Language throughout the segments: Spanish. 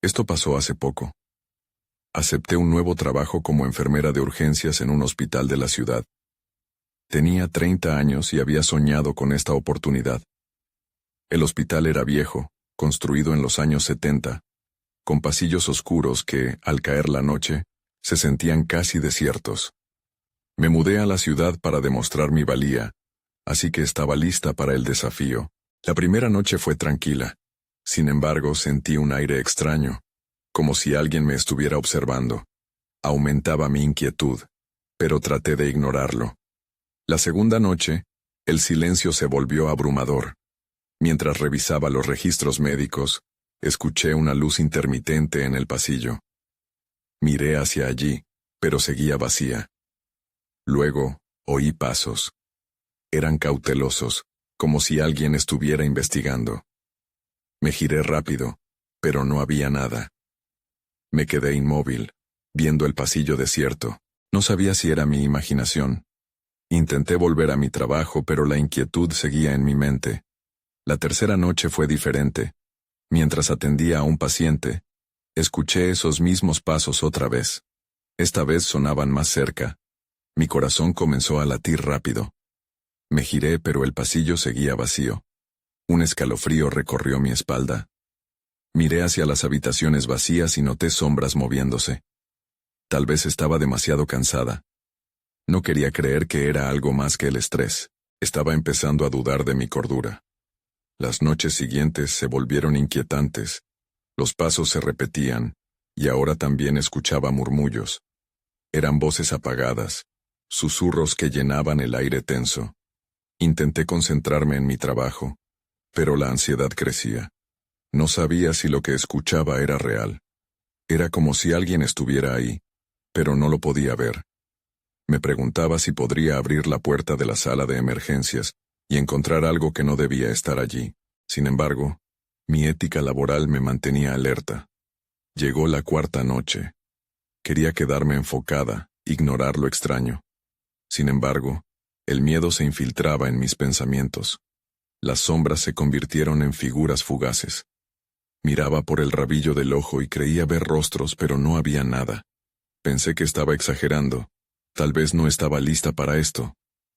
Esto pasó hace poco. Acepté un nuevo trabajo como enfermera de urgencias en un hospital de la ciudad. Tenía 30 años y había soñado con esta oportunidad. El hospital era viejo, construido en los años 70, con pasillos oscuros que, al caer la noche, se sentían casi desiertos. Me mudé a la ciudad para demostrar mi valía, así que estaba lista para el desafío. La primera noche fue tranquila. Sin embargo, sentí un aire extraño, como si alguien me estuviera observando. Aumentaba mi inquietud, pero traté de ignorarlo. La segunda noche, el silencio se volvió abrumador. Mientras revisaba los registros médicos, escuché una luz intermitente en el pasillo. Miré hacia allí, pero seguía vacía. Luego, oí pasos. Eran cautelosos, como si alguien estuviera investigando. Me giré rápido, pero no había nada. Me quedé inmóvil, viendo el pasillo desierto. No sabía si era mi imaginación. Intenté volver a mi trabajo, pero la inquietud seguía en mi mente. La tercera noche fue diferente. Mientras atendía a un paciente, escuché esos mismos pasos otra vez. Esta vez sonaban más cerca. Mi corazón comenzó a latir rápido. Me giré, pero el pasillo seguía vacío. Un escalofrío recorrió mi espalda. Miré hacia las habitaciones vacías y noté sombras moviéndose. Tal vez estaba demasiado cansada. No quería creer que era algo más que el estrés. Estaba empezando a dudar de mi cordura. Las noches siguientes se volvieron inquietantes. Los pasos se repetían, y ahora también escuchaba murmullos. Eran voces apagadas, susurros que llenaban el aire tenso. Intenté concentrarme en mi trabajo, pero la ansiedad crecía. No sabía si lo que escuchaba era real. Era como si alguien estuviera ahí, pero no lo podía ver. Me preguntaba si podría abrir la puerta de la sala de emergencias y encontrar algo que no debía estar allí. Sin embargo, mi ética laboral me mantenía alerta. Llegó la cuarta noche. Quería quedarme enfocada, ignorar lo extraño. Sin embargo, el miedo se infiltraba en mis pensamientos. Las sombras se convirtieron en figuras fugaces. Miraba por el rabillo del ojo y creía ver rostros, pero no había nada. Pensé que estaba exagerando. Tal vez no estaba lista para esto.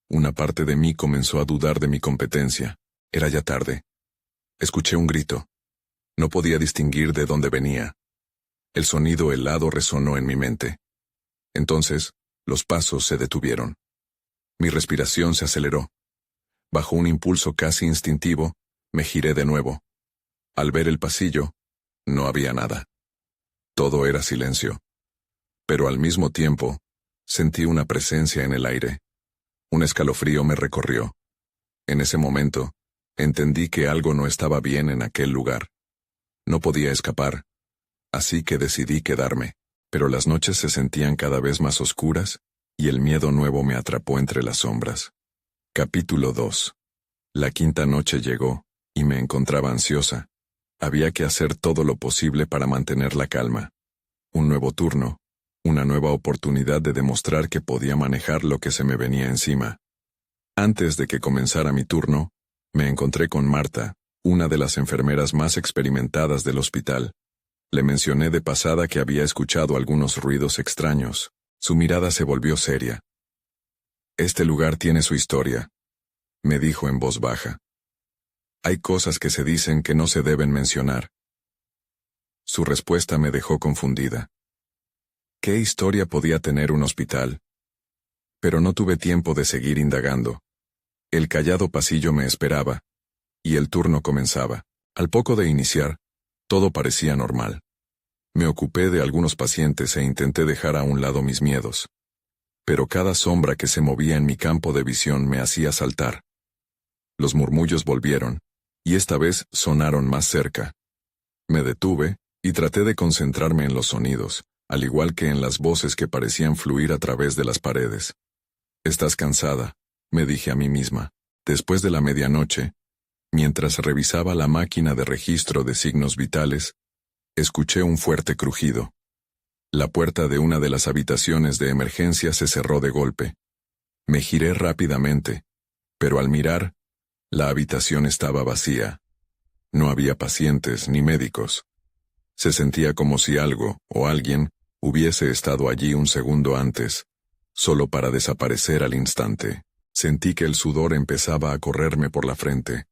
Una parte de mí comenzó a dudar de mi competencia. Era ya tarde. Escuché un grito. No podía distinguir de dónde venía. El sonido helado resonó en mi mente. Entonces, los pasos se detuvieron. Mi respiración se aceleró. Bajo un impulso casi instintivo, me giré de nuevo. Al ver el pasillo, no había nada. Todo era silencio. Pero al mismo tiempo, sentí una presencia en el aire. Un escalofrío me recorrió. En ese momento, entendí que algo no estaba bien en aquel lugar. No podía escapar, así que decidí quedarme, pero las noches se sentían cada vez más oscuras, y el miedo nuevo me atrapó entre las sombras. Capítulo 2. La quinta noche llegó, y me encontraba ansiosa. Había que hacer todo lo posible para mantener la calma. Un nuevo turno, una nueva oportunidad de demostrar que podía manejar lo que se me venía encima. Antes de que comenzara mi turno, me encontré con Marta, una de las enfermeras más experimentadas del hospital. Le mencioné de pasada que había escuchado algunos ruidos extraños. Su mirada se volvió seria. «Este lugar tiene su historia», me dijo en voz baja. «Hay cosas que se dicen que no se deben mencionar». Su respuesta me dejó confundida. ¿Qué historia podía tener un hospital? Pero no tuve tiempo de seguir indagando. El callado pasillo me esperaba, y el turno comenzaba. Al poco de iniciar, todo parecía normal. Me ocupé de algunos pacientes e intenté dejar a un lado mis miedos. Pero cada sombra que se movía en mi campo de visión me hacía saltar. Los murmullos volvieron, y esta vez sonaron más cerca. Me detuve, y traté de concentrarme en los sonidos, al igual que en las voces que parecían fluir a través de las paredes. «Estás cansada», me dije a mí misma. Después de la medianoche, mientras revisaba la máquina de registro de signos vitales, escuché un fuerte crujido. La puerta de una de las habitaciones de emergencia se cerró de golpe. Me giré rápidamente, pero al mirar, la habitación estaba vacía. No había pacientes ni médicos. Se sentía como si algo, o alguien, hubiese estado allí un segundo antes, solo para desaparecer al instante. Sentí que el sudor empezaba a correrme por la frente.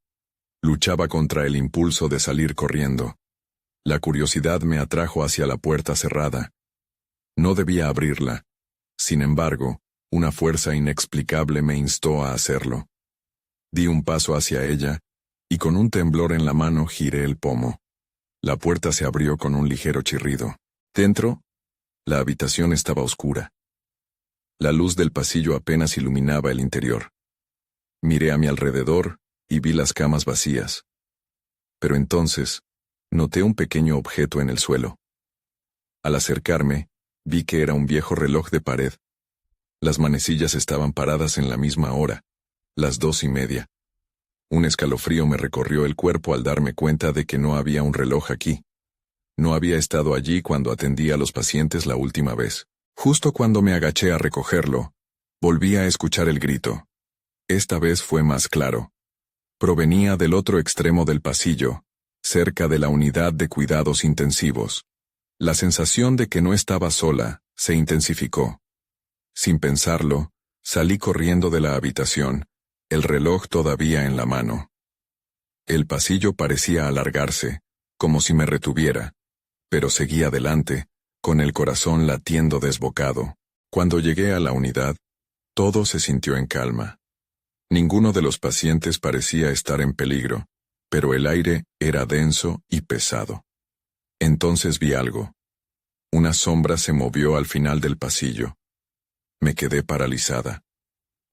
Luchaba contra el impulso de salir corriendo. La curiosidad me atrajo hacia la puerta cerrada. No debía abrirla. Sin embargo, una fuerza inexplicable me instó a hacerlo. Di un paso hacia ella, y con un temblor en la mano giré el pomo. La puerta se abrió con un ligero chirrido. Dentro, la habitación estaba oscura. La luz del pasillo apenas iluminaba el interior. Miré a mi alrededor y vi las camas vacías. Pero entonces, noté un pequeño objeto en el suelo. Al acercarme, vi que era un viejo reloj de pared. Las manecillas estaban paradas en la misma hora, las 2:30. Un escalofrío me recorrió el cuerpo al darme cuenta de que no había un reloj aquí. No había estado allí cuando atendí a los pacientes la última vez. Justo cuando me agaché a recogerlo, volví a escuchar el grito. Esta vez fue más claro. Provenía del otro extremo del pasillo, cerca de la unidad de cuidados intensivos. La sensación de que no estaba sola se intensificó. Sin pensarlo, salí corriendo de la habitación, el reloj todavía en la mano. El pasillo parecía alargarse, como si me retuviera, pero seguí adelante, con el corazón latiendo desbocado. Cuando llegué a la unidad, todo se sintió en calma. Ninguno de los pacientes parecía estar en peligro, pero el aire era denso y pesado. Entonces vi algo. Una sombra se movió al final del pasillo. Me quedé paralizada.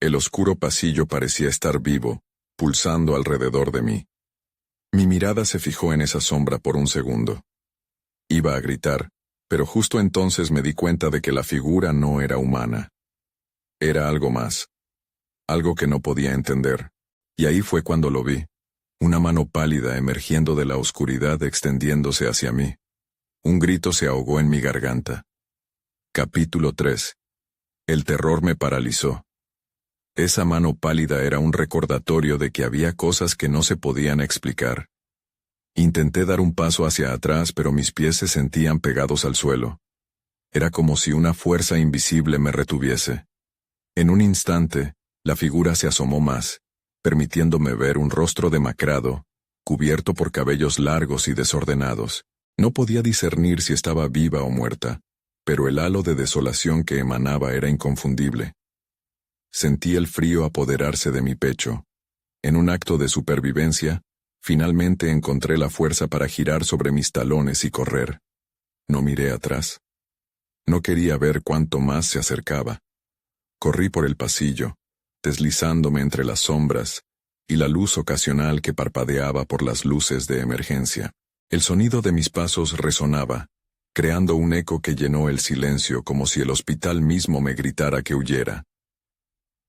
El oscuro pasillo parecía estar vivo, pulsando alrededor de mí. Mi mirada se fijó en esa sombra por un segundo. Iba a gritar, pero justo entonces me di cuenta de que la figura no era humana. Era algo más. Algo que no podía entender. Y ahí fue cuando lo vi. Una mano pálida emergiendo de la oscuridad extendiéndose hacia mí. Un grito se ahogó en mi garganta. Capítulo 3. El terror me paralizó. Esa mano pálida era un recordatorio de que había cosas que no se podían explicar. Intenté dar un paso hacia atrás, pero mis pies se sentían pegados al suelo. Era como si una fuerza invisible me retuviese. En un instante, la figura se asomó más, permitiéndome ver un rostro demacrado, cubierto por cabellos largos y desordenados. No podía discernir si estaba viva o muerta, pero el halo de desolación que emanaba era inconfundible. Sentí el frío apoderarse de mi pecho. En un acto de supervivencia, finalmente encontré la fuerza para girar sobre mis talones y correr. No miré atrás. No quería ver cuánto más se acercaba. Corrí por el pasillo, deslizándome entre las sombras y la luz ocasional que parpadeaba por las luces de emergencia. El sonido de mis pasos resonaba, creando un eco que llenó el silencio como si el hospital mismo me gritara que huyera.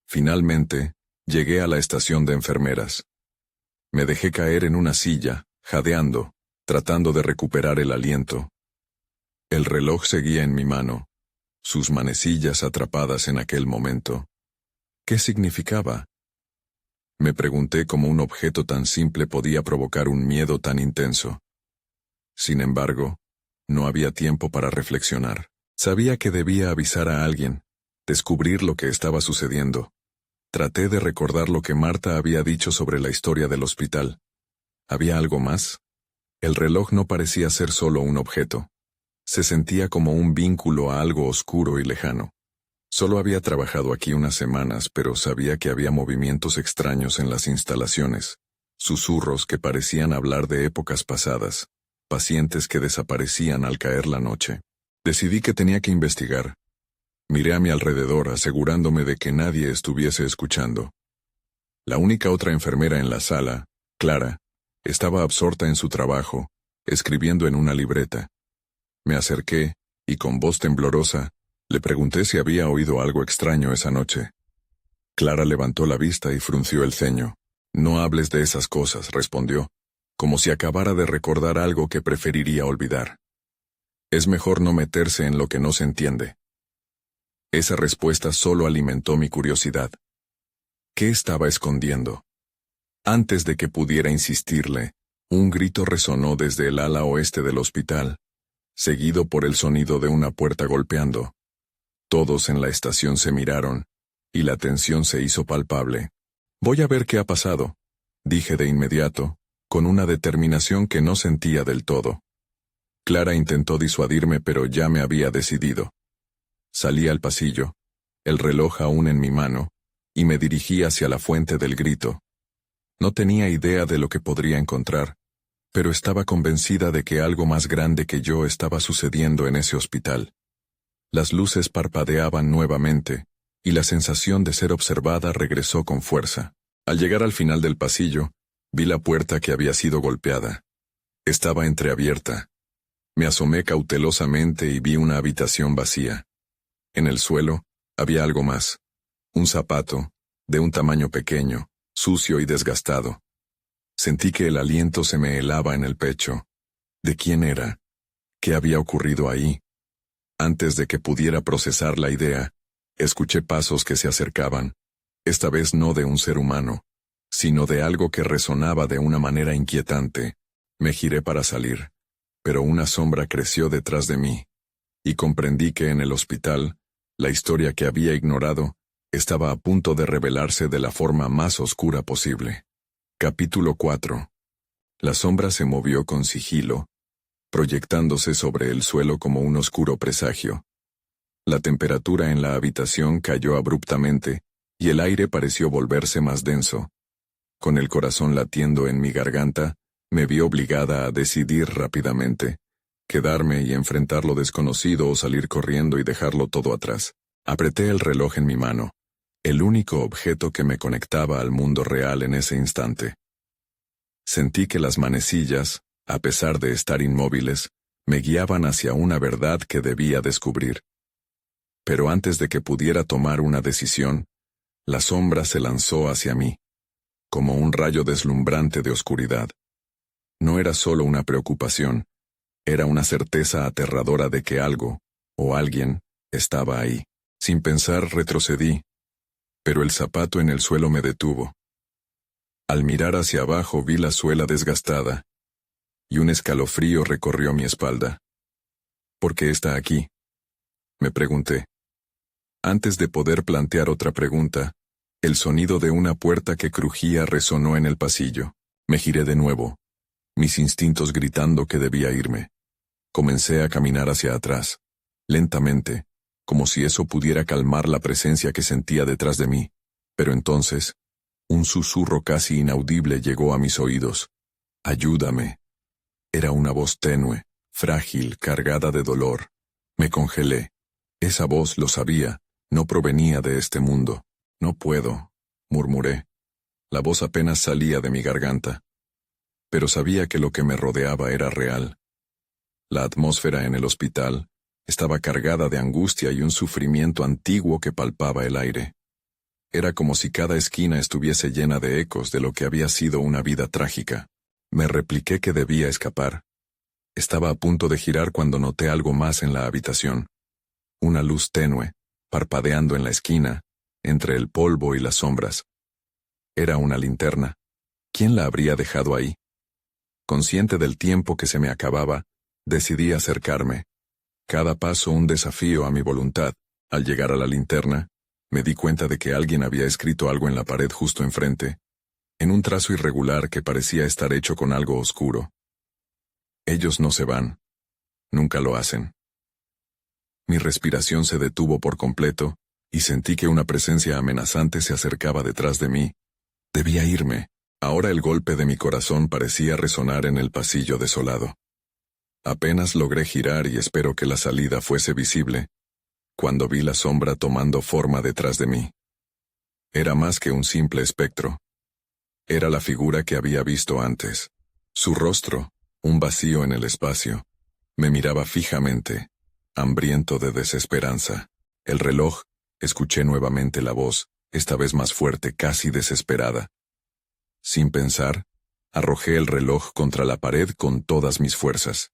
Finalmente, llegué a la estación de enfermeras. Me dejé caer en una silla, jadeando, tratando de recuperar el aliento. El reloj seguía en mi mano, sus manecillas atrapadas en aquel momento. ¿Qué significaba? Me pregunté cómo un objeto tan simple podía provocar un miedo tan intenso. Sin embargo, no había tiempo para reflexionar. Sabía que debía avisar a alguien, descubrir lo que estaba sucediendo. Traté de recordar lo que Marta había dicho sobre la historia del hospital. ¿Había algo más? El reloj no parecía ser solo un objeto. Se sentía como un vínculo a algo oscuro y lejano. Solo había trabajado aquí unas semanas, pero sabía que había movimientos extraños en las instalaciones, susurros que parecían hablar de épocas pasadas, pacientes que desaparecían al caer la noche. Decidí que tenía que investigar. Miré a mi alrededor asegurándome de que nadie estuviese escuchando. La única otra enfermera en la sala, Clara, estaba absorta en su trabajo, escribiendo en una libreta. Me acerqué, y con voz temblorosa, le pregunté si había oído algo extraño esa noche. Clara levantó la vista y frunció el ceño. No hables de esas cosas, respondió, como si acabara de recordar algo que preferiría olvidar. Es mejor no meterse en lo que no se entiende. Esa respuesta solo alimentó mi curiosidad. ¿Qué estaba escondiendo? Antes de que pudiera insistirle, un grito resonó desde el ala oeste del hospital, seguido por el sonido de una puerta golpeando. Todos en la estación se miraron, y la tensión se hizo palpable. «Voy a ver qué ha pasado», dije de inmediato, con una determinación que no sentía del todo. Clara intentó disuadirme, pero ya me había decidido. Salí al pasillo, el reloj aún en mi mano, y me dirigí hacia la fuente del grito. No tenía idea de lo que podría encontrar, pero estaba convencida de que algo más grande que yo estaba sucediendo en ese hospital. Las luces parpadeaban nuevamente, y la sensación de ser observada regresó con fuerza. Al llegar al final del pasillo, vi la puerta que había sido golpeada. Estaba entreabierta. Me asomé cautelosamente y vi una habitación vacía. En el suelo, había algo más. Un zapato, de un tamaño pequeño, sucio y desgastado. Sentí que el aliento se me helaba en el pecho. ¿De quién era? ¿Qué había ocurrido ahí? Antes de que pudiera procesar la idea, escuché pasos que se acercaban. Esta vez no de un ser humano, sino de algo que resonaba de una manera inquietante. Me giré para salir, pero una sombra creció detrás de mí, y comprendí que en el hospital, la historia que había ignorado, estaba a punto de revelarse de la forma más oscura posible. Capítulo 4. La sombra se movió con sigilo, proyectándose sobre el suelo como un oscuro presagio. La temperatura en la habitación cayó abruptamente, y el aire pareció volverse más denso. Con el corazón latiendo en mi garganta, me vi obligada a decidir rápidamente, quedarme y enfrentar lo desconocido o salir corriendo y dejarlo todo atrás. Apreté el reloj en mi mano, el único objeto que me conectaba al mundo real en ese instante. Sentí que las manecillas, a pesar de estar inmóviles, me guiaban hacia una verdad que debía descubrir. Pero antes de que pudiera tomar una decisión, la sombra se lanzó hacia mí, como un rayo deslumbrante de oscuridad. No era solo una preocupación, era una certeza aterradora de que algo, o alguien, estaba ahí. Sin pensar retrocedí, pero el zapato en el suelo me detuvo. Al mirar hacia abajo vi la suela desgastada, y un escalofrío recorrió mi espalda. ¿Por qué está aquí?, me pregunté. Antes de poder plantear otra pregunta, el sonido de una puerta que crujía resonó en el pasillo. Me giré de nuevo, mis instintos gritando que debía irme. Comencé a caminar hacia atrás, lentamente, como si eso pudiera calmar la presencia que sentía detrás de mí. Pero entonces, un susurro casi inaudible llegó a mis oídos. «Ayúdame». Era una voz tenue, frágil, cargada de dolor. Me congelé. Esa voz, lo sabía, no provenía de este mundo. «No puedo», murmuré. La voz apenas salía de mi garganta. Pero sabía que lo que me rodeaba era real. La atmósfera en el hospital estaba cargada de angustia y un sufrimiento antiguo que palpaba el aire. Era como si cada esquina estuviese llena de ecos de lo que había sido una vida trágica. Me repliqué que debía escapar. Estaba a punto de girar cuando noté algo más en la habitación. Una luz tenue, parpadeando en la esquina, entre el polvo y las sombras. Era una linterna. ¿Quién la habría dejado ahí? Consciente del tiempo que se me acababa, decidí acercarme. Cada paso un desafío a mi voluntad. Al llegar a la linterna, me di cuenta de que alguien había escrito algo en la pared justo enfrente, en un trazo irregular que parecía estar hecho con algo oscuro. Ellos no se van. Nunca lo hacen. Mi respiración se detuvo por completo, y sentí que una presencia amenazante se acercaba detrás de mí. Debía irme. Ahora el golpe de mi corazón parecía resonar en el pasillo desolado. Apenas logré girar y espero que la salida fuese visible, cuando vi la sombra tomando forma detrás de mí. Era más que un simple espectro. Era la figura que había visto antes. Su rostro, un vacío en el espacio, me miraba fijamente, hambriento de desesperanza. El reloj, escuché nuevamente la voz, esta vez más fuerte, casi desesperada. Sin pensar, arrojé el reloj contra la pared con todas mis fuerzas.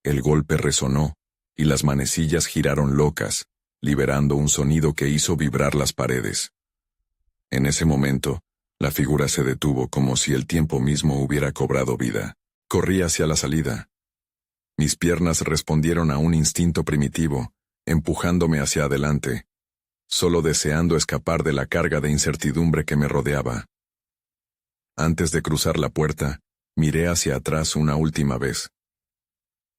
El golpe resonó, y las manecillas giraron locas, liberando un sonido que hizo vibrar las paredes. En ese momento, la figura se detuvo como si el tiempo mismo hubiera cobrado vida. Corrí hacia la salida. Mis piernas respondieron a un instinto primitivo, empujándome hacia adelante, solo deseando escapar de la carga de incertidumbre que me rodeaba. Antes de cruzar la puerta, miré hacia atrás una última vez.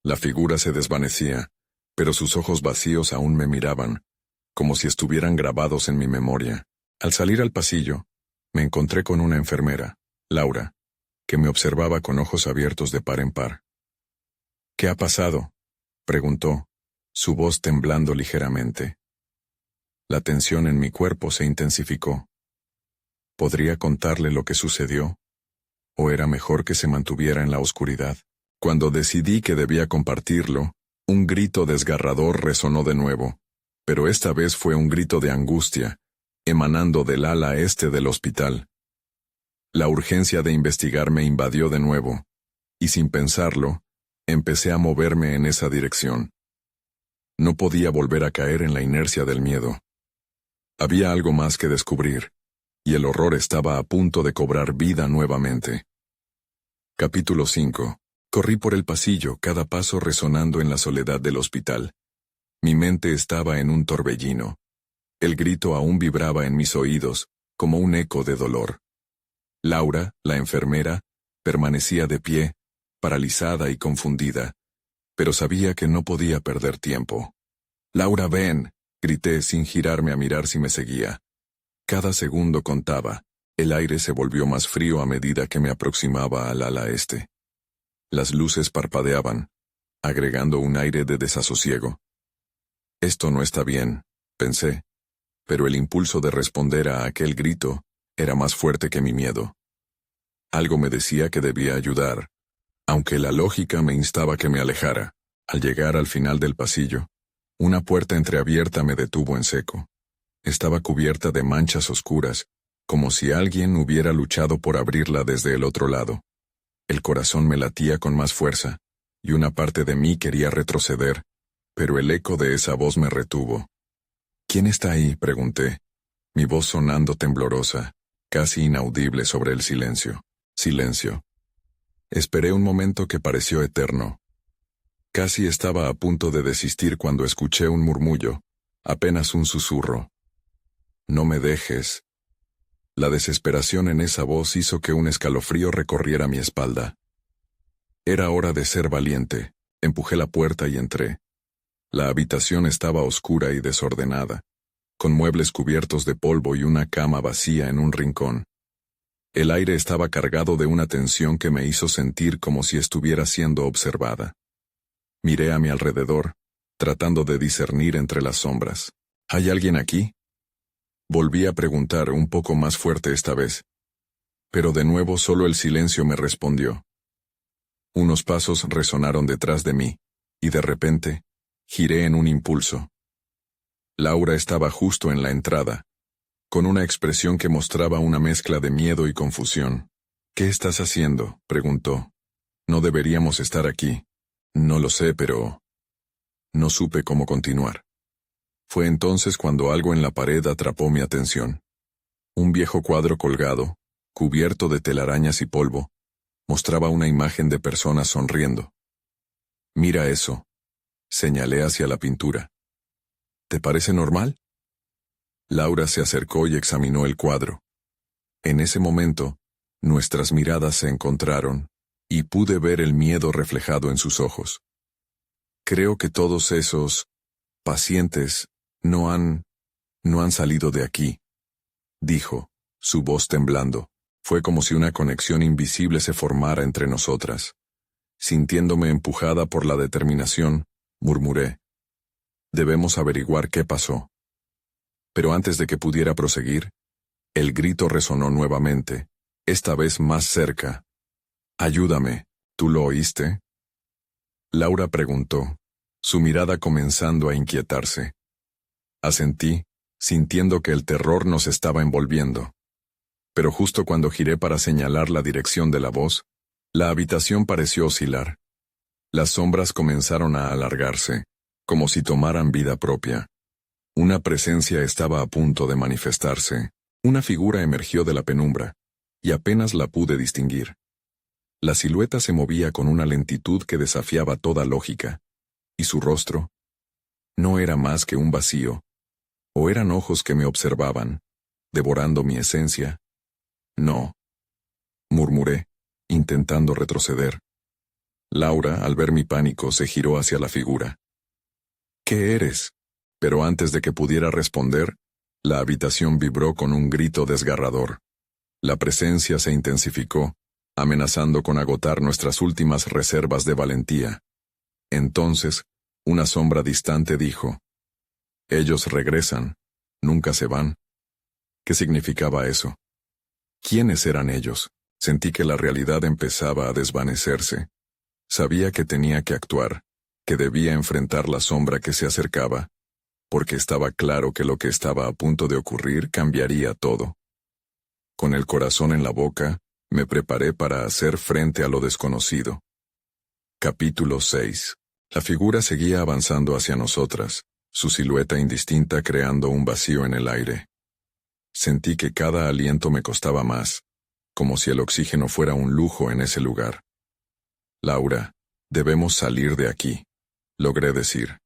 La figura se desvanecía, pero sus ojos vacíos aún me miraban, como si estuvieran grabados en mi memoria. Al salir al pasillo, me encontré con una enfermera, Laura, que me observaba con ojos abiertos de par en par. «¿Qué ha pasado?», preguntó, su voz temblando ligeramente. La tensión en mi cuerpo se intensificó. ¿Podría contarle lo que sucedió? ¿O era mejor que se mantuviera en la oscuridad? Cuando decidí que debía compartirlo, un grito desgarrador resonó de nuevo, pero esta vez fue un grito de angustia, emanando del ala este del hospital. La urgencia de investigar me invadió de nuevo, y sin pensarlo, empecé a moverme en esa dirección. No podía volver a caer en la inercia del miedo. Había algo más que descubrir, y el horror estaba a punto de cobrar vida nuevamente. Capítulo 5. Corrí por el pasillo, cada paso resonando en la soledad del hospital. Mi mente estaba en un torbellino. El grito aún vibraba en mis oídos, como un eco de dolor. Laura, la enfermera, permanecía de pie, paralizada y confundida, pero sabía que no podía perder tiempo. «Laura, ven», grité sin girarme a mirar si me seguía. Cada segundo contaba. El aire se volvió más frío a medida que me aproximaba al ala este. Las luces parpadeaban, agregando un aire de desasosiego. Esto no está bien, pensé, pero el impulso de responder a aquel grito era más fuerte que mi miedo. Algo me decía que debía ayudar, aunque la lógica me instaba que me alejara. Al llegar al final del pasillo, una puerta entreabierta me detuvo en seco. Estaba cubierta de manchas oscuras, como si alguien hubiera luchado por abrirla desde el otro lado. El corazón me latía con más fuerza, y una parte de mí quería retroceder, pero el eco de esa voz me retuvo. «¿Quién está ahí?», pregunté, mi voz sonando temblorosa, casi inaudible sobre el silencio. Silencio. Esperé un momento que pareció eterno. Casi estaba a punto de desistir cuando escuché un murmullo, apenas un susurro. «No me dejes». La desesperación en esa voz hizo que un escalofrío recorriera mi espalda. Era hora de ser valiente. Empujé la puerta y entré. La habitación estaba oscura y desordenada, con muebles cubiertos de polvo y una cama vacía en un rincón. El aire estaba cargado de una tensión que me hizo sentir como si estuviera siendo observada. Miré a mi alrededor, tratando de discernir entre las sombras. «¿Hay alguien aquí?», volví a preguntar un poco más fuerte esta vez. Pero de nuevo solo el silencio me respondió. Unos pasos resonaron detrás de mí, y de repente, giré en un impulso. Laura estaba justo en la entrada, con una expresión que mostraba una mezcla de miedo y confusión. «¿Qué estás haciendo?», preguntó. «No deberíamos estar aquí». «No lo sé, pero…». No supe cómo continuar. Fue entonces cuando algo en la pared atrapó mi atención. Un viejo cuadro colgado, cubierto de telarañas y polvo, mostraba una imagen de personas sonriendo. «Mira eso», señalé hacia la pintura. «¿Te parece normal?». Laura se acercó y examinó el cuadro. En ese momento, nuestras miradas se encontraron, y pude ver el miedo reflejado en sus ojos. «Creo que todos esos pacientes no han salido de aquí», dijo, su voz temblando. Fue como si una conexión invisible se formara entre nosotras. Sintiéndome empujada por la determinación, murmuré: «Debemos averiguar qué pasó». Pero antes de que pudiera proseguir, el grito resonó nuevamente, esta vez más cerca. «Ayúdame, ¿tú lo oíste?». Laura preguntó, su mirada comenzando a inquietarse. Asentí, sintiendo que el terror nos estaba envolviendo. Pero justo cuando giré para señalar la dirección de la voz, la habitación pareció oscilar. Las sombras comenzaron a alargarse, como si tomaran vida propia. Una presencia estaba a punto de manifestarse. Una figura emergió de la penumbra, y apenas la pude distinguir. La silueta se movía con una lentitud que desafiaba toda lógica. ¿Y su rostro? No era más que un vacío. ¿O eran ojos que me observaban, devorando mi esencia? No, murmuré, intentando retroceder. Laura, al ver mi pánico, se giró hacia la figura. ¿Qué eres? Pero antes de que pudiera responder, la habitación vibró con un grito desgarrador. La presencia se intensificó, amenazando con agotar nuestras últimas reservas de valentía. Entonces, una sombra distante dijo: «Ellos regresan, nunca se van». ¿Qué significaba eso? ¿Quiénes eran ellos? Sentí que la realidad empezaba a desvanecerse. Sabía que tenía que actuar, que debía enfrentar la sombra que se acercaba, porque estaba claro que lo que estaba a punto de ocurrir cambiaría todo. Con el corazón en la boca, me preparé para hacer frente a lo desconocido. Capítulo 6. La figura seguía avanzando hacia nosotras, su silueta indistinta creando un vacío en el aire. Sentí que cada aliento me costaba más, como si el oxígeno fuera un lujo en ese lugar. «Laura, debemos salir de aquí», logré decir,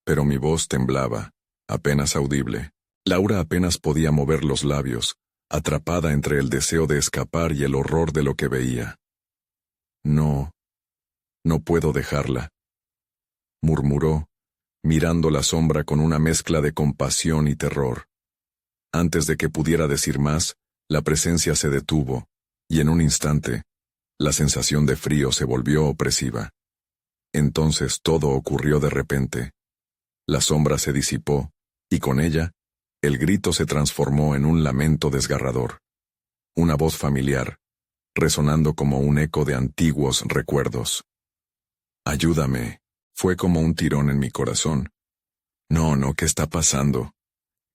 pero mi voz temblaba, apenas audible. Laura apenas podía mover los labios, atrapada entre el deseo de escapar y el horror de lo que veía. «No puedo dejarla», murmuró, mirando la sombra con una mezcla de compasión y terror. Antes de que pudiera decir más, la presencia se detuvo, y en un instante, la sensación de frío se volvió opresiva. Entonces todo ocurrió de repente. La sombra se disipó, y con ella, el grito se transformó en un lamento desgarrador. Una voz familiar, resonando como un eco de antiguos recuerdos. «Ayúdame», fue como un tirón en mi corazón. No, ¿qué está pasando?»,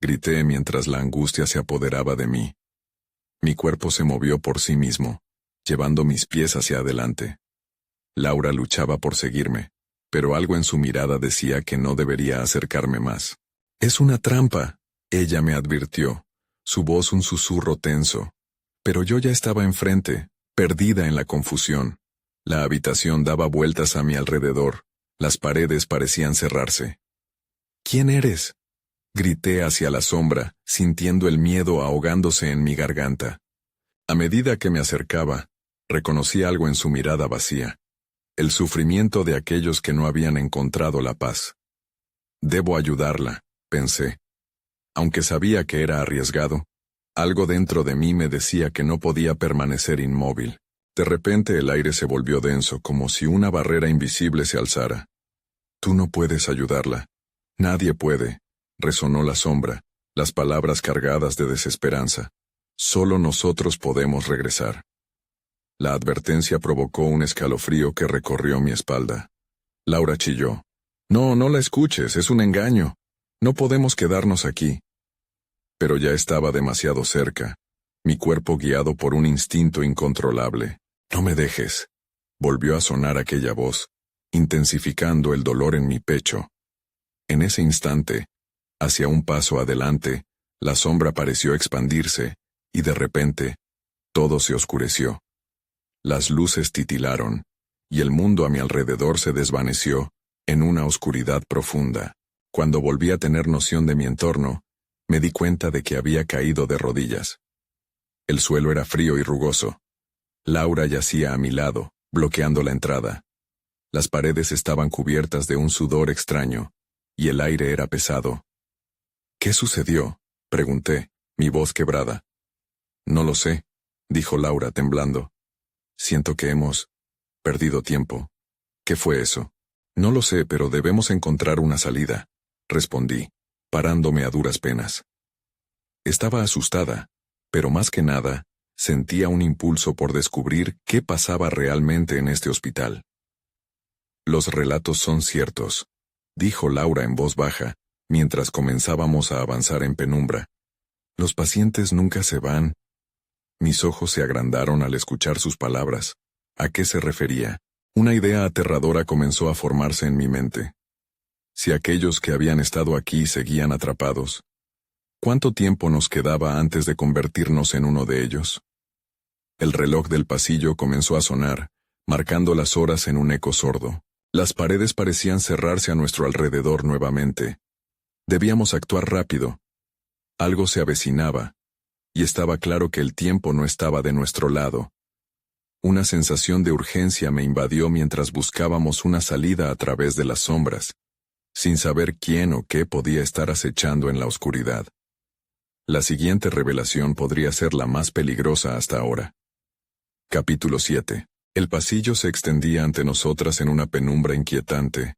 grité mientras la angustia se apoderaba de mí. Mi cuerpo se movió por sí mismo, llevando mis pies hacia adelante. Laura luchaba por seguirme, pero algo en su mirada decía que no debería acercarme más. «Es una trampa», ella me advirtió, su voz un susurro tenso. Pero yo ya estaba enfrente, perdida en la confusión. La habitación daba vueltas a mi alrededor, las paredes parecían cerrarse. «¿Quién eres?», grité hacia la sombra, sintiendo el miedo ahogándose en mi garganta. A medida que me acercaba, reconocí algo en su mirada vacía. El sufrimiento de aquellos que no habían encontrado la paz. «Debo ayudarla», pensé. Aunque sabía que era arriesgado, algo dentro de mí me decía que no podía permanecer inmóvil. De repente el aire se volvió denso, como si una barrera invisible se alzara. «Tú no puedes ayudarla. Nadie puede», resonó la sombra, las palabras cargadas de desesperanza. «Solo nosotros podemos regresar». La advertencia provocó un escalofrío que recorrió mi espalda. Laura chilló. No la escuches, es un engaño. No podemos quedarnos aquí». Pero ya estaba demasiado cerca, mi cuerpo guiado por un instinto incontrolable. «No me dejes», volvió a sonar aquella voz, intensificando el dolor en mi pecho. En ese instante, hacia un paso adelante, la sombra pareció expandirse, y de repente, todo se oscureció. Las luces titilaron, y el mundo a mi alrededor se desvaneció, en una oscuridad profunda. Cuando volví a tener noción de mi entorno, me di cuenta de que había caído de rodillas. El suelo era frío y rugoso. Laura yacía a mi lado, bloqueando la entrada. Las paredes estaban cubiertas de un sudor extraño, y el aire era pesado. «¿Qué sucedió?», pregunté, mi voz quebrada. «No lo sé», dijo Laura temblando. «Siento que hemos perdido tiempo». «¿Qué fue eso?». «No lo sé, pero debemos encontrar una salida», respondí, parándome a duras penas. Estaba asustada, pero más que nada, sentía un impulso por descubrir qué pasaba realmente en este hospital. «Los relatos son ciertos», dijo Laura en voz baja, mientras comenzábamos a avanzar en penumbra. «Los pacientes nunca se van». Mis ojos se agrandaron al escuchar sus palabras. ¿A qué se refería? Una idea aterradora comenzó a formarse en mi mente. Si aquellos que habían estado aquí seguían atrapados, ¿cuánto tiempo nos quedaba antes de convertirnos en uno de ellos? El reloj del pasillo comenzó a sonar, marcando las horas en un eco sordo. Las paredes parecían cerrarse a nuestro alrededor nuevamente. Debíamos actuar rápido. Algo se avecinaba, y estaba claro que el tiempo no estaba de nuestro lado. Una sensación de urgencia me invadió mientras buscábamos una salida a través de las sombras, sin saber quién o qué podía estar acechando en la oscuridad. La siguiente revelación podría ser la más peligrosa hasta ahora. Capítulo 7. El pasillo se extendía ante nosotras en una penumbra inquietante.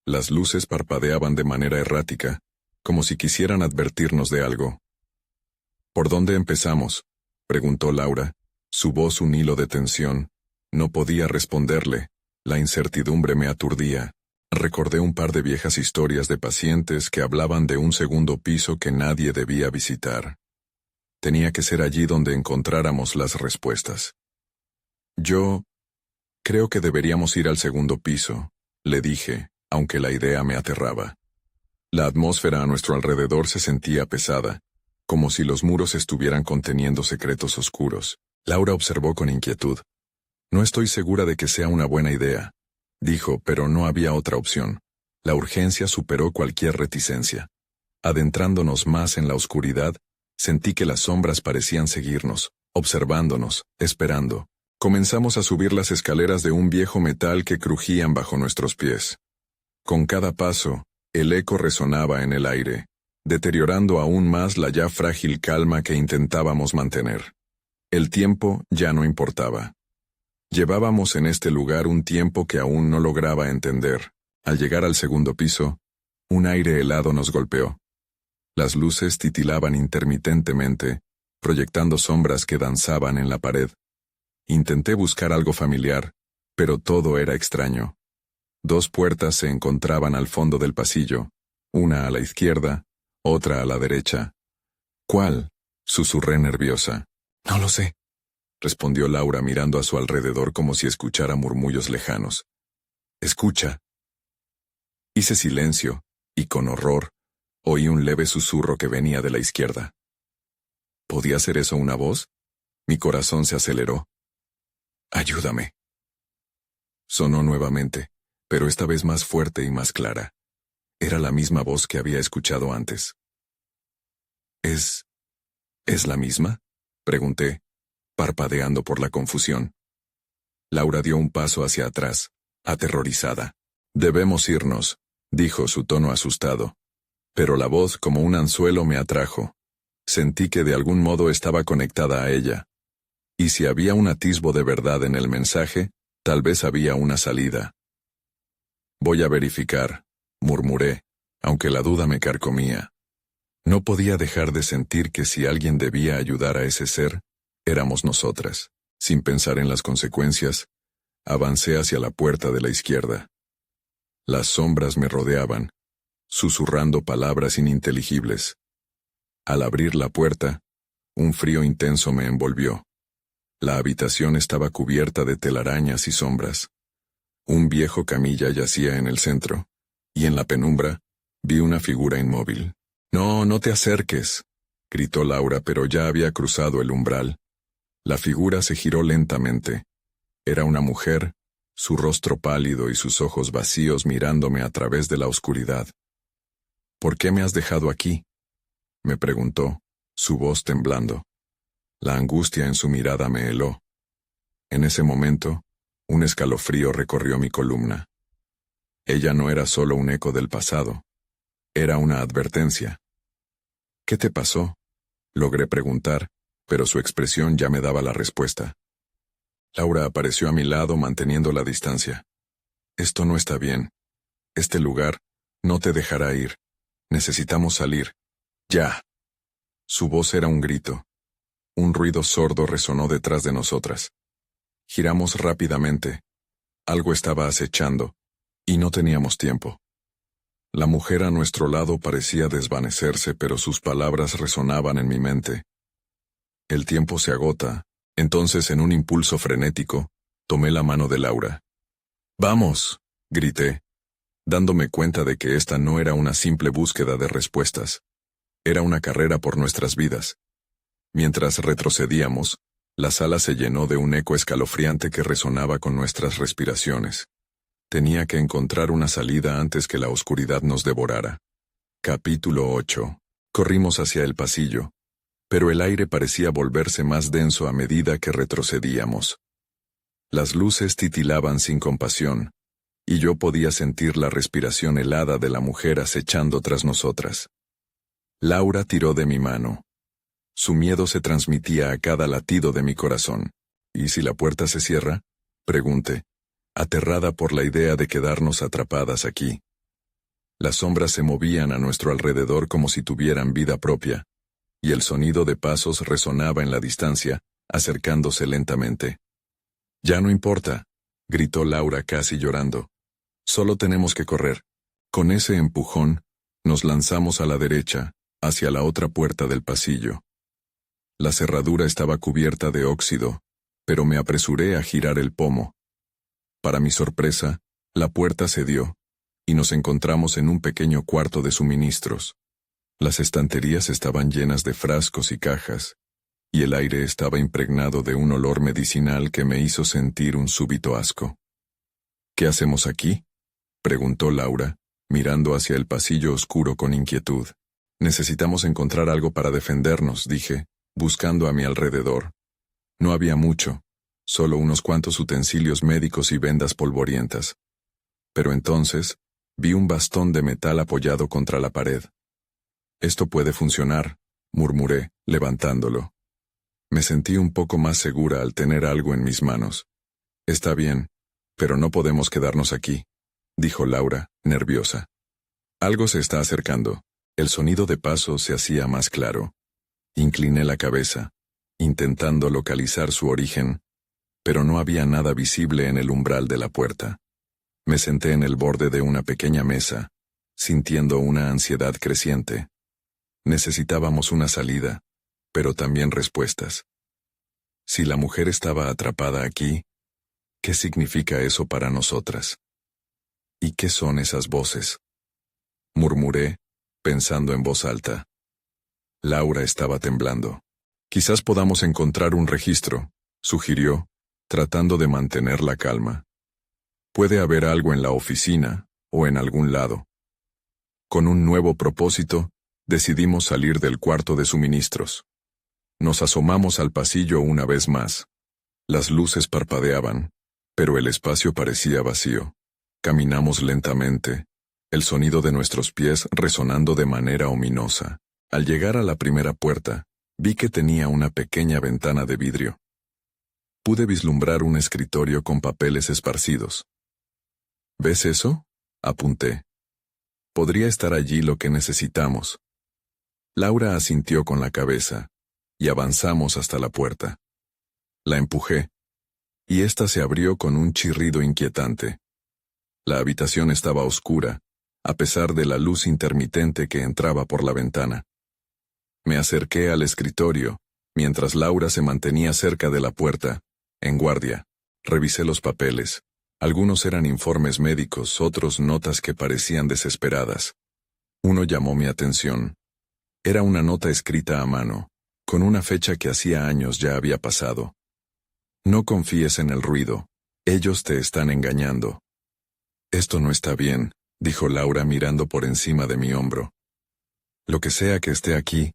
Las luces parpadeaban de manera errática, como si quisieran advertirnos de algo. ¿Por dónde empezamos?, preguntó Laura, su voz un hilo de tensión. No podía responderle, la incertidumbre me aturdía. Recordé un par de viejas historias de pacientes que hablaban de un segundo piso que nadie debía visitar. Tenía que ser allí donde encontráramos las respuestas. Yo creo que deberíamos ir al segundo piso, le dije, aunque la idea me aterraba. La atmósfera a nuestro alrededor se sentía pesada, como si los muros estuvieran conteniendo secretos oscuros. Laura observó con inquietud. No estoy segura de que sea una buena idea, dijo, pero no había otra opción. La urgencia superó cualquier reticencia. Adentrándonos más en la oscuridad, sentí que las sombras parecían seguirnos, observándonos, esperando. Comenzamos a subir las escaleras de un viejo metal que crujían bajo nuestros pies. Con cada paso, el eco resonaba en el aire, deteriorando aún más la ya frágil calma que intentábamos mantener. El tiempo ya no importaba. Llevábamos en este lugar un tiempo que aún no lograba entender. Al llegar al segundo piso, un aire helado nos golpeó. Las luces titilaban intermitentemente, proyectando sombras que danzaban en la pared. Intenté buscar algo familiar, pero todo era extraño. Dos puertas se encontraban al fondo del pasillo, una a la izquierda, otra a la derecha. ¿Cuál?, susurré nerviosa. No lo sé, respondió Laura mirando a su alrededor como si escuchara murmullos lejanos. Escucha. Hice silencio, y con horror, oí un leve susurro que venía de la izquierda. ¿Podía ser eso una voz? Mi corazón se aceleró. Ayúdame. Sonó nuevamente, pero esta vez más fuerte y más clara. Era la misma voz que había escuchado antes. ¿Es la misma?, pregunté, parpadeando por la confusión. Laura dio un paso hacia atrás, aterrorizada. Debemos irnos, dijo, su tono asustado. Pero la voz como un anzuelo me atrajo. Sentí que de algún modo estaba conectada a ella. Y si había un atisbo de verdad en el mensaje, tal vez había una salida. Voy a verificar, murmuré, aunque la duda me carcomía. No podía dejar de sentir que si alguien debía ayudar a ese ser, éramos nosotras. Sin pensar en las consecuencias, avancé hacia la puerta de la izquierda. Las sombras me rodeaban, susurrando palabras ininteligibles. Al abrir la puerta, un frío intenso me envolvió. La habitación estaba cubierta de telarañas y sombras. Un viejo camilla yacía en el centro, y en la penumbra vi una figura inmóvil. No, no te acerques, gritó Laura, pero ya había cruzado el umbral. La figura se giró lentamente. Era una mujer, su rostro pálido y sus ojos vacíos mirándome a través de la oscuridad. ¿Por qué me has dejado aquí?, me preguntó, su voz temblando. La angustia en su mirada me heló. En ese momento, un escalofrío recorrió mi columna. Ella no era solo un eco del pasado. Era una advertencia. ¿Qué te pasó?, logré preguntar, pero su expresión ya me daba la respuesta. Laura apareció a mi lado manteniendo la distancia. Esto no está bien. Este lugar no te dejará ir. Necesitamos salir. ¡Ya! Su voz era un grito. Un ruido sordo resonó detrás de nosotras. Giramos rápidamente. Algo estaba acechando, y no teníamos tiempo. La mujer a nuestro lado parecía desvanecerse, pero sus palabras resonaban en mi mente. El tiempo se agota, entonces en un impulso frenético, tomé la mano de Laura. ¡Vamos!, grité, dándome cuenta de que esta no era una simple búsqueda de respuestas. Era una carrera por nuestras vidas. Mientras retrocedíamos, La sala se llenó de un eco escalofriante que resonaba con nuestras respiraciones. Tenía que encontrar una salida antes que la oscuridad nos devorara. Capítulo 8. Corrimos hacia el pasillo, pero el aire parecía volverse más denso a medida que retrocedíamos. Las luces titilaban sin compasión, y yo podía sentir la respiración helada de la mujer acechando tras nosotras. Laura tiró de mi mano. Su miedo se transmitía a cada latido de mi corazón. ¿Y si la puerta se cierra?, pregunté, aterrada por la idea de quedarnos atrapadas aquí. Las sombras se movían a nuestro alrededor como si tuvieran vida propia, y el sonido de pasos resonaba en la distancia, acercándose lentamente. «Ya no importa», gritó Laura casi llorando. «Solo tenemos que correr». Con ese empujón, nos lanzamos a la derecha, hacia la otra puerta del pasillo. La cerradura estaba cubierta de óxido, pero me apresuré a girar el pomo. Para mi sorpresa, la puerta cedió, y nos encontramos en un pequeño cuarto de suministros. Las estanterías estaban llenas de frascos y cajas, y el aire estaba impregnado de un olor medicinal que me hizo sentir un súbito asco. «¿Qué hacemos aquí?», preguntó Laura, mirando hacia el pasillo oscuro con inquietud. «Necesitamos encontrar algo para defendernos», dije, buscando a mi alrededor. No había mucho, solo unos cuantos utensilios médicos y vendas polvorientas. Pero entonces, vi un bastón de metal apoyado contra la pared. «Esto puede funcionar», murmuré, levantándolo. Me sentí un poco más segura al tener algo en mis manos. «Está bien, pero no podemos quedarnos aquí», dijo Laura, nerviosa. «Algo se está acercando». El sonido de pasos se hacía más claro. Incliné la cabeza, intentando localizar su origen, pero no había nada visible en el umbral de la puerta. Me senté en el borde de una pequeña mesa, sintiendo una ansiedad creciente. Necesitábamos una salida, pero también respuestas. Si la mujer estaba atrapada aquí, ¿qué significa eso para nosotras? ¿Y qué son esas voces?, murmuré, pensando en voz alta. Laura estaba temblando. «Quizás podamos encontrar un registro», sugirió, tratando de mantener la calma. «Puede haber algo en la oficina, o en algún lado». Con un nuevo propósito, decidimos salir del cuarto de suministros. Nos asomamos al pasillo una vez más. Las luces parpadeaban, pero el espacio parecía vacío. Caminamos lentamente, el sonido de nuestros pies resonando de manera ominosa. Al llegar a la primera puerta, vi que tenía una pequeña ventana de vidrio. Pude vislumbrar un escritorio con papeles esparcidos. «¿Ves eso?», apunté. «Podría estar allí lo que necesitamos». Laura asintió con la cabeza, y avanzamos hasta la puerta. La empujé, y ésta se abrió con un chirrido inquietante. La habitación estaba oscura, a pesar de la luz intermitente que entraba por la ventana. Me acerqué al escritorio, mientras Laura se mantenía cerca de la puerta, en guardia. Revisé los papeles. Algunos eran informes médicos, otros notas que parecían desesperadas. Uno llamó mi atención. Era una nota escrita a mano, con una fecha que hacía años ya había pasado. «No confíes en el ruido. Ellos te están engañando». «Esto no está bien», dijo Laura mirando por encima de mi hombro. «Lo que sea que esté aquí,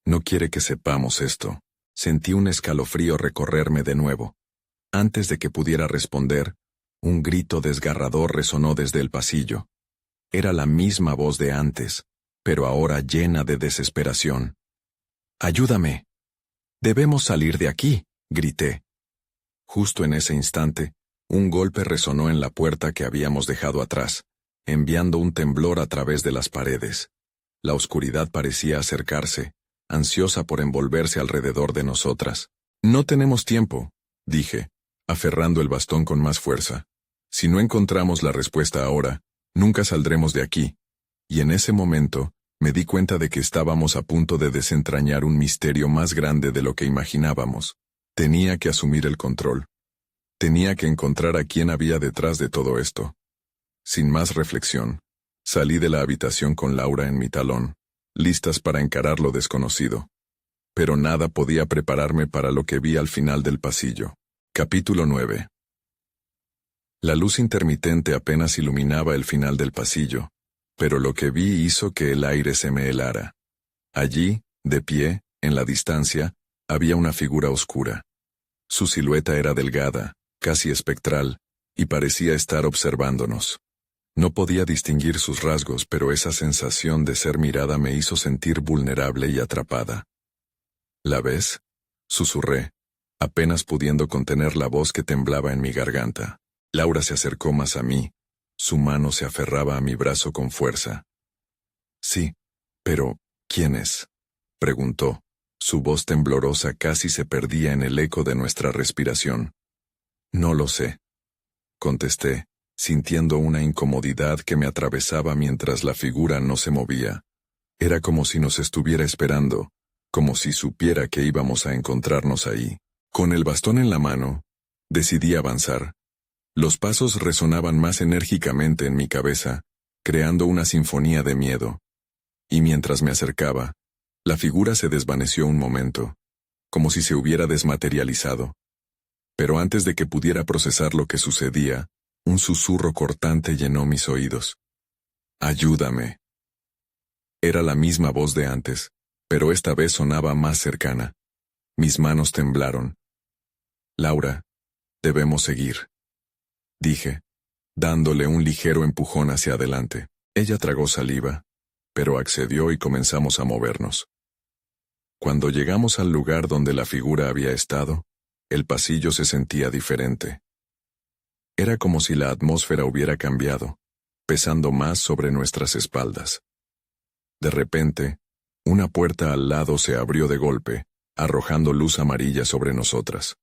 no quiere que sepamos esto». Sentí un escalofrío recorrerme de nuevo. Antes de que pudiera responder, un grito desgarrador resonó desde el pasillo. Era la misma voz de antes, pero ahora llena de desesperación. «¡Ayúdame! Debemos salir de aquí», grité. Justo en ese instante, un golpe resonó en la puerta que habíamos dejado atrás, enviando un temblor a través de las paredes. La oscuridad parecía acercarse, ansiosa por envolverse alrededor de nosotras. «No tenemos tiempo», dije, aferrando el bastón con más fuerza. «Si no encontramos la respuesta ahora, nunca saldremos de aquí». Y en ese momento, me di cuenta de que estábamos a punto de desentrañar un misterio más grande de lo que imaginábamos. Tenía que asumir el control. Tenía que encontrar a quién había detrás de todo esto. Sin más reflexión, salí de la habitación con Laura en mi talón, listas para encarar lo desconocido. pero nada podía prepararme para lo que vi al final del pasillo. Capítulo 9. La luz intermitente apenas iluminaba el final del pasillo, pero lo que vi hizo que el aire se me helara. Allí, de pie, en la distancia, había una figura oscura. Su silueta era delgada, casi espectral, y parecía estar observándonos. No podía distinguir sus rasgos, pero esa sensación de ser mirada me hizo sentir vulnerable y atrapada. ¿La ves?, susurré, apenas pudiendo contener la voz que temblaba en mi garganta. Laura se acercó más a mí. Su mano se aferraba a mi brazo con fuerza. Sí, pero ¿quién es?, preguntó. Su voz temblorosa casi se perdía en el eco de nuestra respiración. No lo sé, contesté, sintiendo una incomodidad que me atravesaba mientras la figura no se movía. Era como si nos estuviera esperando, como si supiera que íbamos a encontrarnos ahí. Con el bastón en la mano, decidí avanzar. Los pasos resonaban más enérgicamente en mi cabeza, creando una sinfonía de miedo. Y mientras me acercaba, la figura se desvaneció un momento, como si se hubiera desmaterializado. Pero antes de que pudiera procesar lo que sucedía, un susurro cortante llenó mis oídos. «Ayúdame». Era la misma voz de antes, pero esta vez sonaba más cercana. Mis manos temblaron. «Laura, debemos seguir», dije, dándole un ligero empujón hacia adelante. Ella tragó saliva, pero accedió y comenzamos a movernos. Cuando llegamos al lugar donde la figura había estado, el pasillo se sentía diferente. Era como si la atmósfera hubiera cambiado, pesando más sobre nuestras espaldas. De repente, una puerta al lado se abrió de golpe, arrojando luz amarilla sobre nosotras.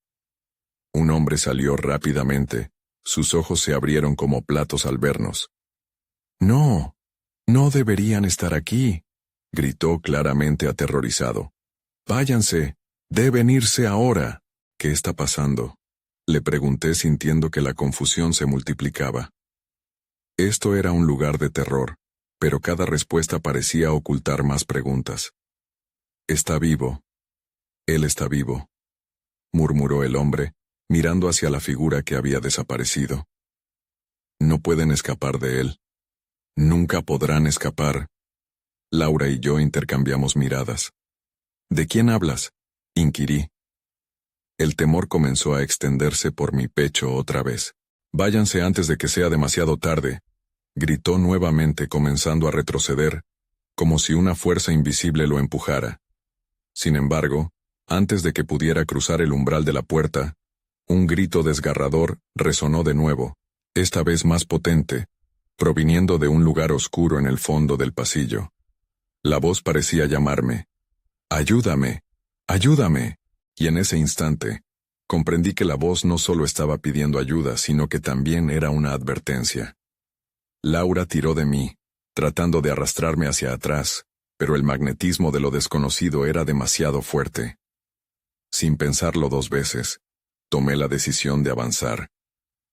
Un hombre salió rápidamente, sus ojos se abrieron como platos al vernos. «No, no deberían estar aquí», gritó claramente aterrorizado. «Váyanse, deben irse ahora». «¿Qué está pasando?», le pregunté sintiendo que la confusión se multiplicaba. Esto era un lugar de terror, pero cada respuesta parecía ocultar más preguntas. «Está vivo. Él está vivo», murmuró el hombre, mirando hacia la figura que había desaparecido. «No pueden escapar de él. Nunca podrán escapar». Laura y yo intercambiamos miradas. «¿De quién hablas?», inquirí. El temor comenzó a extenderse por mi pecho otra vez. «Váyanse antes de que sea demasiado tarde», gritó nuevamente comenzando a retroceder, como si una fuerza invisible lo empujara. Sin embargo, antes de que pudiera cruzar el umbral de la puerta, un grito desgarrador resonó de nuevo, esta vez más potente, proviniendo de un lugar oscuro en el fondo del pasillo. La voz parecía llamarme. «¡Ayúdame! ¡Ayúdame!». Y en ese instante, comprendí que la voz no solo estaba pidiendo ayuda, sino que también era una advertencia. Laura tiró de mí, tratando de arrastrarme hacia atrás, pero el magnetismo de lo desconocido era demasiado fuerte. Sin pensarlo 2 veces, tomé la decisión de avanzar.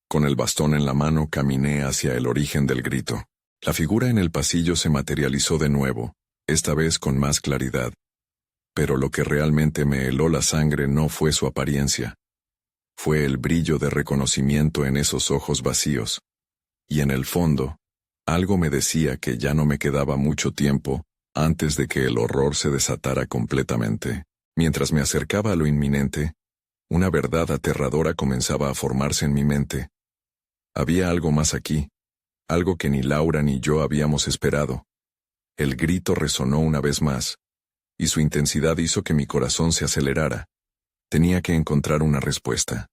Con el bastón en la mano caminé hacia el origen del grito. La figura en el pasillo se materializó de nuevo, esta vez con más claridad. Pero lo que realmente me heló la sangre no fue su apariencia. Fue el brillo de reconocimiento en esos ojos vacíos. Y en el fondo, algo me decía que ya no me quedaba mucho tiempo antes de que el horror se desatara completamente. Mientras me acercaba a lo inminente, una verdad aterradora comenzaba a formarse en mi mente. Había algo más aquí, algo que ni Laura ni yo habíamos esperado. El grito resonó una vez más, y su intensidad hizo que mi corazón se acelerara. Tenía que encontrar una respuesta.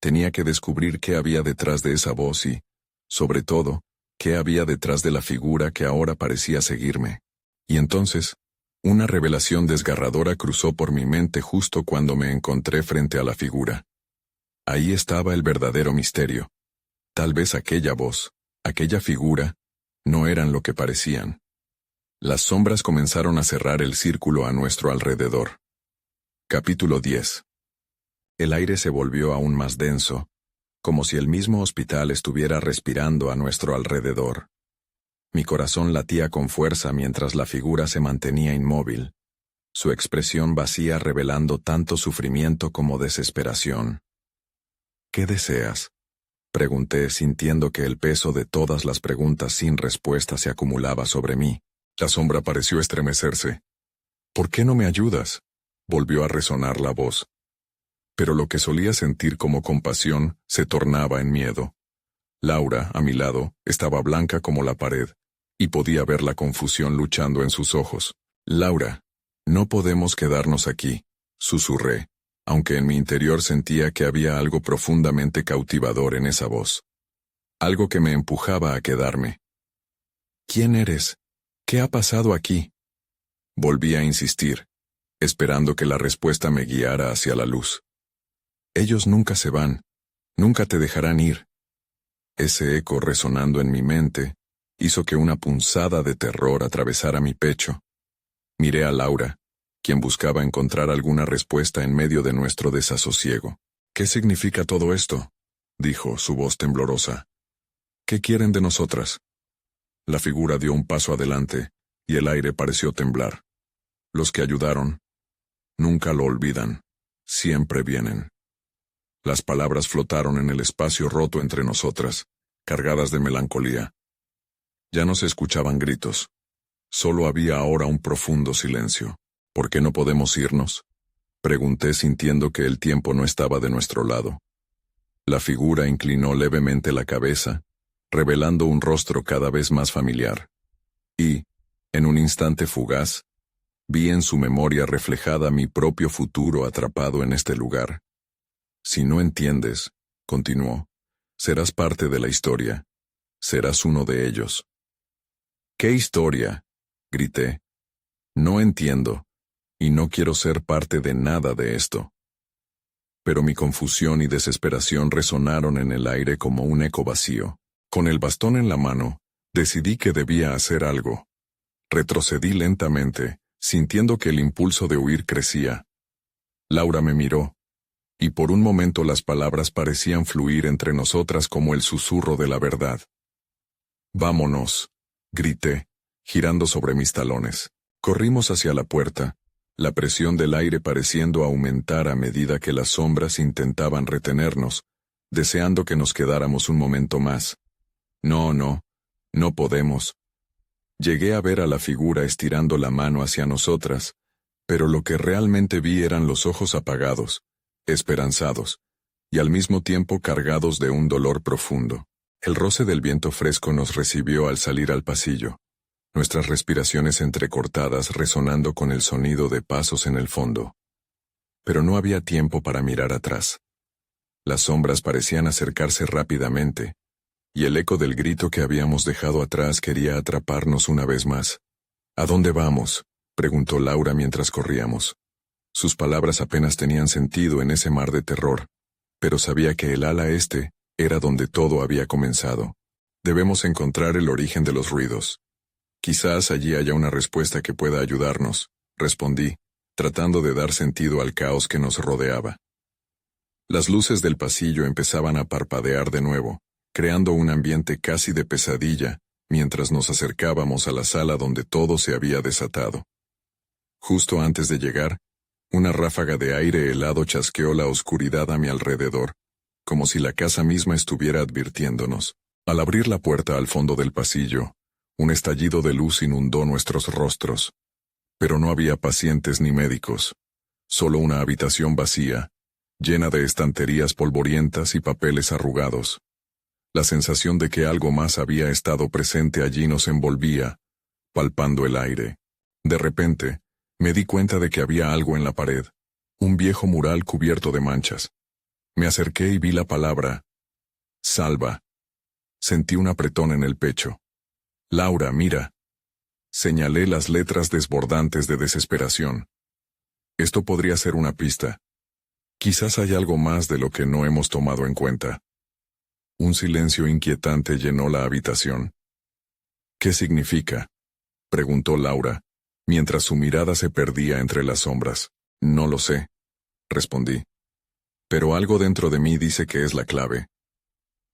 Tenía que descubrir qué había detrás de esa voz y, sobre todo, qué había detrás de la figura que ahora parecía seguirme. Y entonces, una revelación desgarradora cruzó por mi mente justo cuando me encontré frente a la figura. Ahí estaba el verdadero misterio. Tal vez aquella voz, aquella figura, no eran lo que parecían. Las sombras comenzaron a cerrar el círculo a nuestro alrededor. Capítulo 10. El aire se volvió aún más denso, como si el mismo hospital estuviera respirando a nuestro alrededor. Mi corazón latía con fuerza mientras la figura se mantenía inmóvil. su expresión vacía revelando tanto sufrimiento como desesperación. ¿Qué deseas? Pregunté, sintiendo que el peso de todas las preguntas sin respuesta se acumulaba sobre mí. La sombra pareció estremecerse. ¿Por qué no me ayudas? Volvió a resonar la voz. Pero lo que solía sentir como compasión se tornaba en miedo. Laura, a mi lado, estaba blanca como la pared, y podía ver la confusión luchando en sus ojos. Laura, no podemos quedarnos aquí, susurré, aunque en mi interior sentía que había algo profundamente cautivador en esa voz. Algo que me empujaba a quedarme. ¿Quién eres? ¿Qué ha pasado aquí? Volví a insistir, esperando que la respuesta me guiara hacia la luz. Ellos nunca se van, nunca te dejarán ir. Ese eco resonando en mi mente hizo que una punzada de terror atravesara mi pecho. Miré a Laura, quien buscaba encontrar alguna respuesta en medio de nuestro desasosiego. ¿Qué significa todo esto?, dijo, su voz temblorosa. ¿Qué quieren de nosotras? La figura dio un paso adelante, y el aire pareció temblar. Los que ayudaron nunca lo olvidan, siempre vienen. Las palabras flotaron en el espacio roto entre nosotras, cargadas de melancolía. Ya no se escuchaban gritos. Solo había ahora un profundo silencio. ¿Por qué no podemos irnos?, pregunté, sintiendo que el tiempo no estaba de nuestro lado. La figura inclinó levemente la cabeza, revelando un rostro cada vez más familiar. Y, en un instante fugaz, vi en su memoria reflejada mi propio futuro atrapado en este lugar. Si no entiendes, continuó, serás parte de la historia. Serás uno de ellos. ¿Qué historia?, grité. No entiendo, y no quiero ser parte de nada de esto. Pero mi confusión y desesperación resonaron en el aire como un eco vacío. Con el bastón en la mano, decidí que debía hacer algo. Retrocedí lentamente, sintiendo que el impulso de huir crecía. Laura me miró, y por un momento las palabras parecían fluir entre nosotras como el susurro de la verdad. «Vámonos», grité, girando sobre mis talones. Corrimos hacia la puerta, la presión del aire pareciendo aumentar a medida que las sombras intentaban retenernos, deseando que nos quedáramos un momento más. No podemos. Llegué a ver a la figura estirando la mano hacia nosotras, pero lo que realmente vi eran los ojos apagados, esperanzados, y al mismo tiempo cargados de un dolor profundo. El roce del viento fresco nos recibió al salir al pasillo, nuestras respiraciones entrecortadas resonando con el sonido de pasos en el fondo. Pero no había tiempo para mirar atrás. Las sombras parecían acercarse rápidamente, y el eco del grito que habíamos dejado atrás quería atraparnos una vez más. «¿A dónde vamos?», preguntó Laura mientras corríamos. Sus palabras apenas tenían sentido en ese mar de terror, pero sabía que el ala este era donde todo había comenzado. Debemos encontrar el origen de los ruidos. Quizás allí haya una respuesta que pueda ayudarnos, respondí, tratando de dar sentido al caos que nos rodeaba. Las luces del pasillo empezaban a parpadear de nuevo, creando un ambiente casi de pesadilla, mientras nos acercábamos a la sala donde todo se había desatado. Justo antes de llegar, una ráfaga de aire helado chasqueó la oscuridad a mi alrededor, como si la casa misma estuviera advirtiéndonos. Al abrir la puerta al fondo del pasillo, un estallido de luz inundó nuestros rostros. Pero no había pacientes ni médicos, solo una habitación vacía, llena de estanterías polvorientas y papeles arrugados. La sensación de que algo más había estado presente allí nos envolvía, palpando el aire. De repente, me di cuenta de que había algo en la pared, un viejo mural cubierto de manchas. Me acerqué y vi la palabra «Salva». Sentí un apretón en el pecho. «Laura, mira». Señalé las letras desbordantes de desesperación. Esto podría ser una pista. Quizás hay algo más de lo que no hemos tomado en cuenta. Un silencio inquietante llenó la habitación. «¿Qué significa?», preguntó Laura, mientras su mirada se perdía entre las sombras. «No lo sé», respondí. «Pero algo dentro de mí dice que es la clave.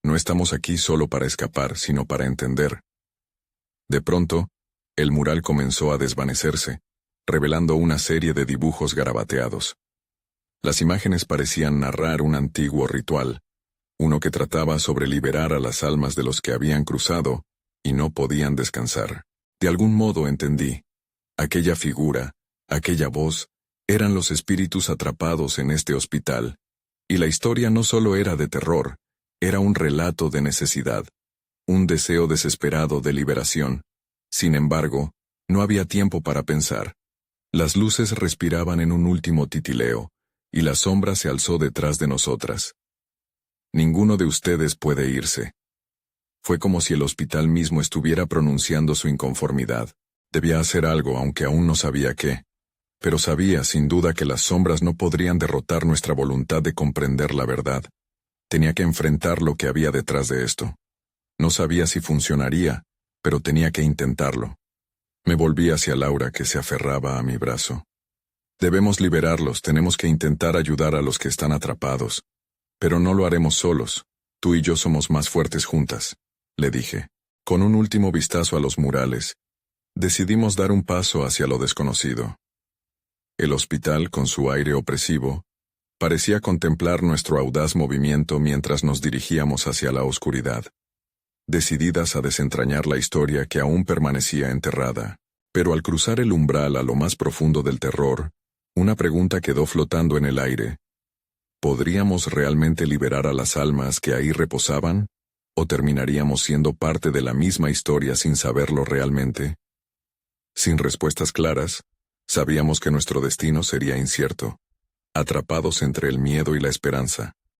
No estamos aquí solo para escapar, sino para entender». De pronto, el mural comenzó a desvanecerse, revelando una serie de dibujos garabateados. Las imágenes parecían narrar un antiguo ritual, uno que trataba sobre liberar a las almas de los que habían cruzado y no podían descansar. De algún modo entendí. Aquella figura, aquella voz, eran los espíritus atrapados en este hospital, y la historia no solo era de terror, era un relato de necesidad, un deseo desesperado de liberación. Sin embargo, no había tiempo para pensar. Las luces respiraban en un último titileo, y la sombra se alzó detrás de nosotras. Ninguno de ustedes puede irse. Fue como si el hospital mismo estuviera pronunciando su inconformidad. Debía hacer algo, aunque aún no sabía qué. Pero sabía, sin duda, que las sombras no podrían derrotar nuestra voluntad de comprender la verdad. Tenía que enfrentar lo que había detrás de esto. No sabía si funcionaría, pero tenía que intentarlo. Me volví hacia Laura, que se aferraba a mi brazo. Debemos liberarlos, tenemos que intentar ayudar a los que están atrapados. Pero no lo haremos solos. Tú y yo somos más fuertes juntas, le dije. Con un último vistazo a los murales, decidimos dar un paso hacia lo desconocido. El hospital, con su aire opresivo, parecía contemplar nuestro audaz movimiento mientras nos dirigíamos hacia la oscuridad, decididas a desentrañar la historia que aún permanecía enterrada. Pero al cruzar el umbral a lo más profundo del terror, una pregunta quedó flotando en el aire. ¿Podríamos realmente liberar a las almas que ahí reposaban? ¿O terminaríamos siendo parte de la misma historia sin saberlo realmente? Sin respuestas claras, sabíamos que nuestro destino sería incierto, atrapados entre el miedo y la esperanza.